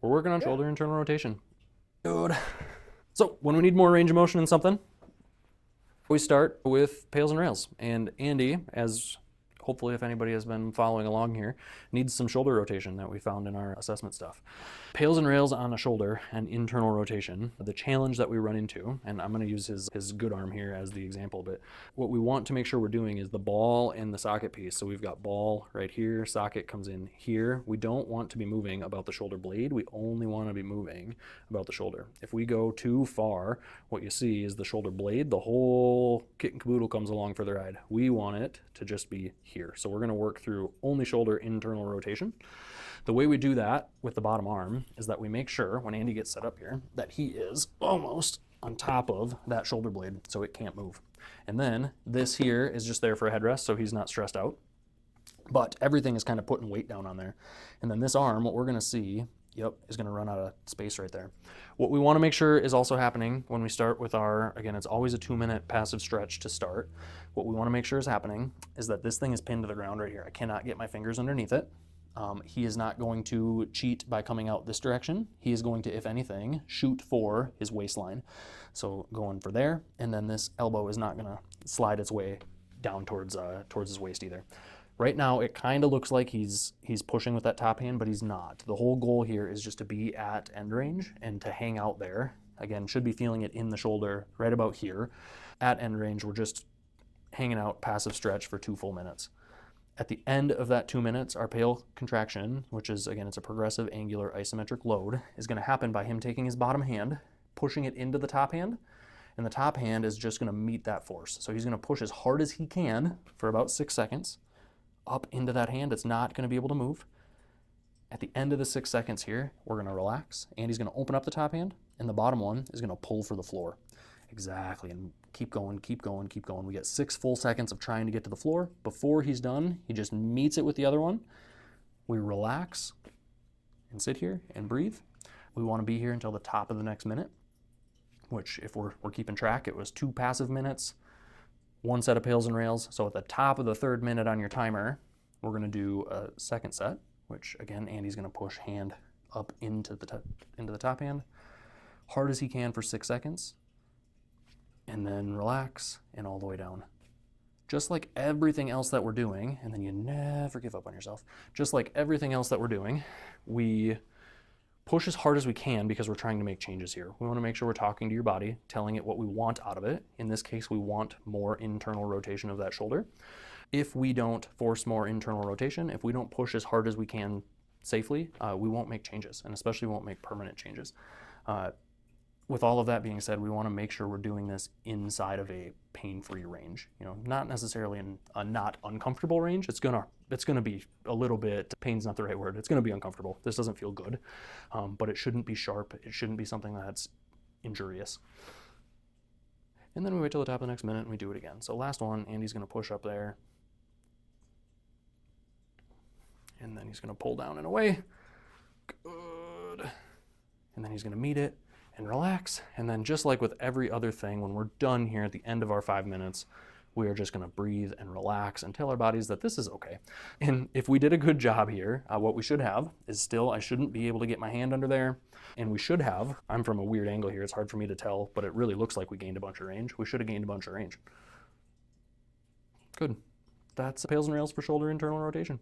we're working on shoulder internal rotation. Good. So when we need more range of motion in something, we start with PAILs and RAILs. And Andy, as hopefully if anybody has been following along here, needs some shoulder rotation that we found in our assessment stuff. PAILs and RAILs on a shoulder and internal rotation. The challenge that we run into, and I'm gonna use his good arm here as the example, but what we want to make sure we're doing is the ball and the socket piece. So we've got ball right here, socket comes in here. We don't want to be moving about the shoulder blade. We only want to be moving about the shoulder. If we go too far, what you see is the shoulder blade, the whole kit and caboodle comes along for the ride. We want it to just be here. So we're gonna work through only shoulder internal rotation. The way we do that with the bottom arm is that we make sure when Andy gets set up here that he is almost on top of that shoulder blade so it can't move. And then this here is just there for a headrest so he's not stressed out. But everything is kind of putting weight down on there. And then this arm, what we're gonna see, is gonna run out of space right there. What we wanna make sure is also happening when we start with our, again, it's always a 2-minute passive stretch to start. What we wanna make sure is happening is that this thing is pinned to the ground right here. I cannot get my fingers underneath it. He is not going to cheat by coming out this direction. He is going to, if anything, shoot for his waistline. So going for there, and then this elbow is not gonna slide its way down towards his waist either. Right now, it kind of looks like he's pushing with that top hand, but he's not. The whole goal here is just to be at end range and to hang out there. Again, should be feeling it in the shoulder right about here. At end range, we're just hanging out passive stretch for 2 full minutes. At the end of that 2 minutes, our PAIL contraction, which is, again, it's a progressive angular isometric load, is gonna happen by him taking his bottom hand, pushing it into the top hand, and the top hand is just gonna meet that force. So he's gonna push as hard as he can for about 6 seconds up into that hand. It's not gonna be able to move. At the end of the 6 seconds here, we're gonna relax, and he's gonna open up the top hand, and the bottom one is gonna pull for the floor. Exactly, and keep going, keep going, keep going. We get 6 full seconds of trying to get to the floor. Before he's done, he just meets it with the other one. We relax and sit here and breathe. We wanna be here until the top of the next minute, which if we're keeping track, it was 2 passive minutes, 1 set of PAILs and RAILs. So at the top of the 3rd minute on your timer, we're gonna do a second set, which again, Andy's gonna push hand up into the top hand, hard as he can for 6 seconds, and then relax and all the way down. Just like everything else that we're doing, and then you never give up on yourself. Just like everything else that we're doing, we push as hard as we can because we're trying to make changes here. We want to make sure we're talking to your body, telling it what we want out of it. In this case, we want more internal rotation of that shoulder. If we don't force more internal rotation, if we don't push as hard as we can safely, we won't make changes, and especially won't make permanent changes. With all of that being said, we want to make sure we're doing this inside of a pain-free range. Not necessarily in a not uncomfortable range. It's gonna be a little bit, pain's not the right word, it's gonna be uncomfortable. This doesn't feel good, but it shouldn't be sharp. It shouldn't be something that's injurious. And then we wait till the top of the next minute and we do it again. So last one, Andy's gonna push up there. And then he's gonna pull down and away. Good. And then he's gonna meet it and relax. And then just like with every other thing, when we're done here at the end of our 5 minutes, we are just gonna breathe and relax and tell our bodies that this is okay. And if we did a good job here, what we should have is still, I shouldn't be able to get my hand under there. And we should have, I'm from a weird angle here, it's hard for me to tell, but it really looks like we gained a bunch of range. We should have gained a bunch of range. Good. That's PAILs and RAILs for shoulder internal rotation.